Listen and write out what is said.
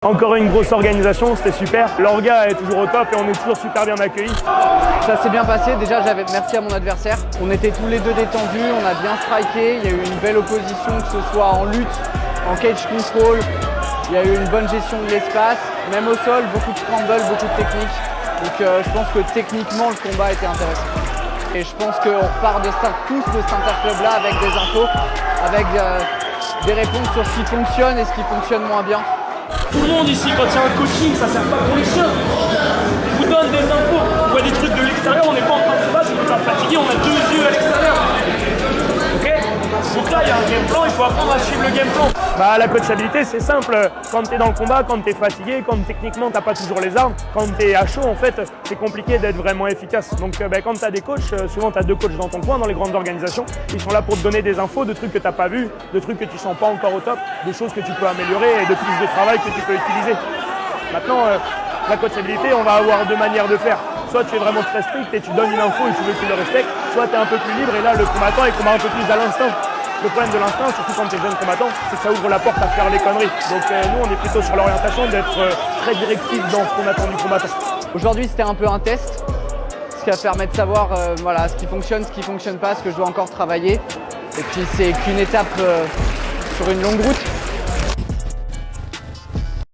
Encore une grosse organisation, c'était super. L'orga est toujours au top et on est toujours super bien accueillis. Ça s'est bien passé, déjà merci à mon adversaire. On était tous les deux détendus, on a bien striké, il y a eu une belle opposition, que ce soit en lutte, en cage control. Il y a eu une bonne gestion de l'espace, même au sol, beaucoup de scramble, beaucoup de technique. Donc je pense que techniquement le combat était intéressant. Et je pense qu'on repart tous de cet interclub là avec des infos, avec des réponses sur ce qui fonctionne et ce qui fonctionne moins bien. Tout le monde ici, quand il y a un coaching, ça sert pas pour les chiens. On vous donne des infos, on voit des trucs de l'extérieur, on n'est pas en train de se battre, on n'est pas fatigué, on a deux yeux à l'extérieur. Ok? Donc là, il y a un game plan, il faut apprendre à suivre le game plan. Bah, la coachabilité, c'est simple. Quand tu es dans le combat, quand tu es fatigué, quand techniquement tu n'as pas toujours les armes, quand tu es à chaud, en fait, c'est compliqué d'être vraiment efficace. Donc quand tu as des coachs, souvent tu as deux coachs dans ton coin, dans les grandes organisations, ils sont là pour te donner des infos, de trucs que tu n'as pas vus, de trucs que tu sens pas encore au top, de choses que tu peux améliorer et de pistes de travail que tu peux utiliser. Maintenant, la coachabilité, on va avoir deux manières de faire. Soit tu es vraiment très strict et tu donnes une info et tu veux qu'ils le respectent, soit tu es un peu plus libre et là le combattant il combat un peu plus à l'instinct. Le problème de l'instinct, surtout quand tu es jeune combattant, c'est que ça ouvre la porte à faire les conneries. Donc nous, on est plutôt sur l'orientation d'être très directif dans ce qu'on attend du combattant. Aujourd'hui, c'était un peu un test, ce qui va permettre de savoir voilà, ce qui fonctionne pas, ce que je dois encore travailler. Et puis c'est qu'une étape sur une longue route.